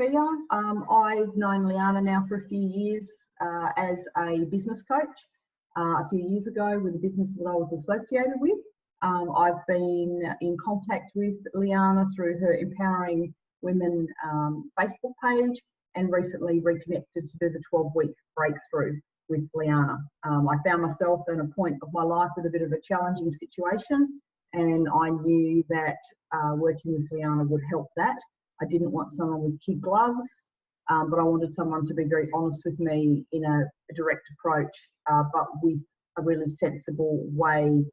Zofia. I've known Liana now for a few years as a business coach. A few years ago with the business that I was associated with. I've been in contact with Liana through her Empowering Women Facebook page, and recently reconnected to do the 12-week breakthrough with Liana. I found myself at a point of my life with a bit of a challenging situation, and I knew that working with Liana would help that. I didn't want someone with kid gloves, but I wanted someone to be very honest with me in a direct approach, but with a really sensible way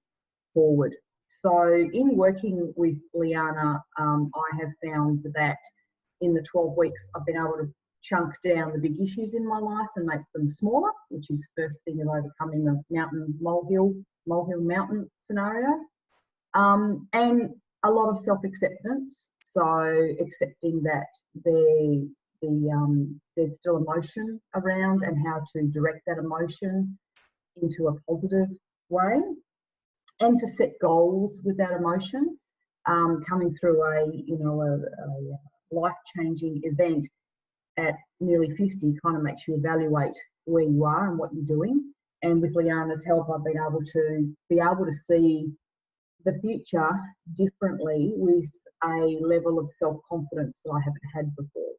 forward. So in working with Liana, I have found that in the 12 weeks, I've been able to chunk down the big issues in my life and make them smaller, which is the first thing of overcoming the molehill mountain scenario. And a lot of self-acceptance. So accepting that there's still emotion around, and how to direct that emotion into a positive way, and to set goals with that emotion. Coming through a life-changing event at nearly 50 kind of makes you evaluate where you are and what you're doing. And with Liana's help, I've been able to see the future differently with a level of self-confidence that I haven't had before.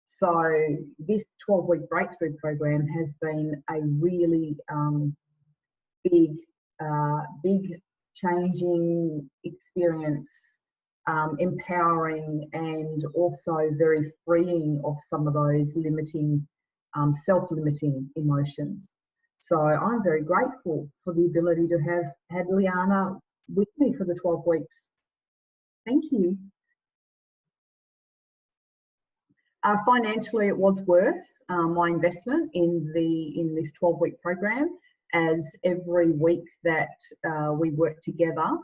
So this 12-week breakthrough program has been a really big changing experience, empowering, and also very freeing of some of those limiting, self-limiting emotions. So I'm very grateful for the ability to have had Liana with me for the 12 weeks. Thank you. Financially, it was worth my investment in this 12-week program, as every week that we worked together,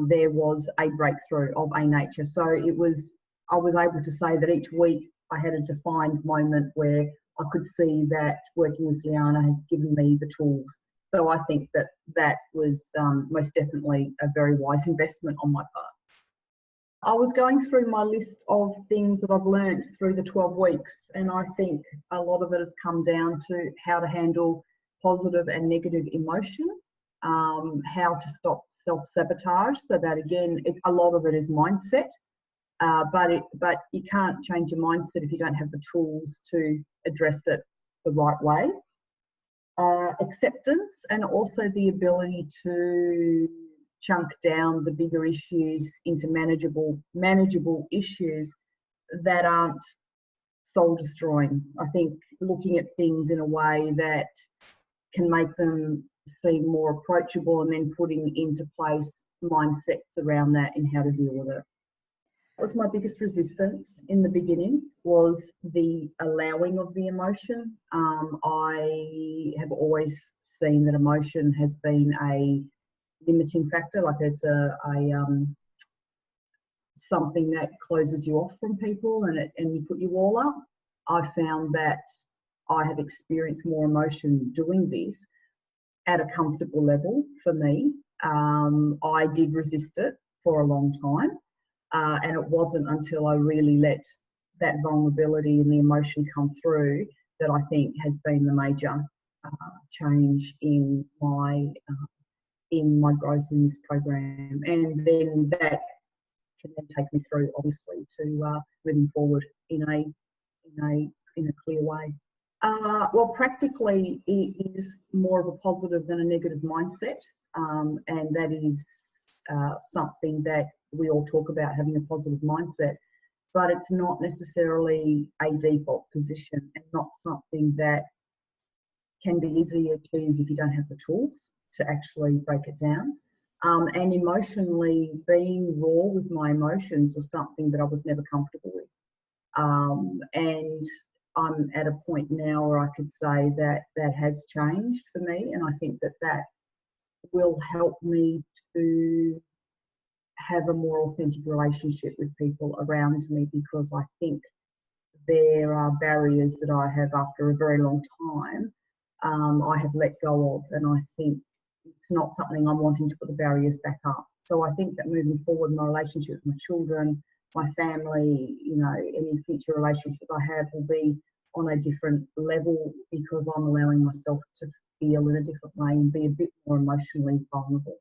there was a breakthrough of a nature. So I was able to say that each week I had a defined moment where I could see that working with Liana has given me the tools. So I think that was most definitely a very wise investment on my part. I was going through my list of things that I've learned through the 12 weeks, and I think a lot of it has come down to how to handle positive and negative emotion, how to stop self-sabotage. So that again, a lot of it is mindset, but you can't change your mindset if you don't have the tools to address it the right way. Acceptance, and also the ability to chunk down the bigger issues into manageable issues that aren't soul destroying. I think looking at things in a way that can make them seem more approachable, and then putting into place mindsets around that and how to deal with it. That was my biggest resistance in the beginning, was the allowing of the emotion. I have always seen that emotion has been a limiting factor, like it's something that closes you off from people, and you put your wall up. I found that I have experienced more emotion doing this at a comfortable level for me. I did resist it for a long time, and it wasn't until I really let that vulnerability and the emotion come through that I think has been the major change in my growth in this program. And then that can then take me through, obviously, to moving forward in a clear way. Well, practically, it is more of a positive than a negative mindset, and that is something that we all talk about, having a positive mindset, but it's not necessarily a default position, and not something that can be easily achieved if you don't have the tools to actually break it down. And emotionally, being raw with my emotions was something that I was never comfortable with. And I'm at a point now where I could say that that has changed for me, and I think that will help me to have a more authentic relationship with people around me, because I think there are barriers that I have, after a very long time, I have let go of, and I think it's not something I'm wanting to put the barriers back up. So I think that moving forward, my relationship with my children, my family, you know, any future relationships I have will be on a different level because I'm allowing myself to feel in a different way and be a bit more emotionally vulnerable.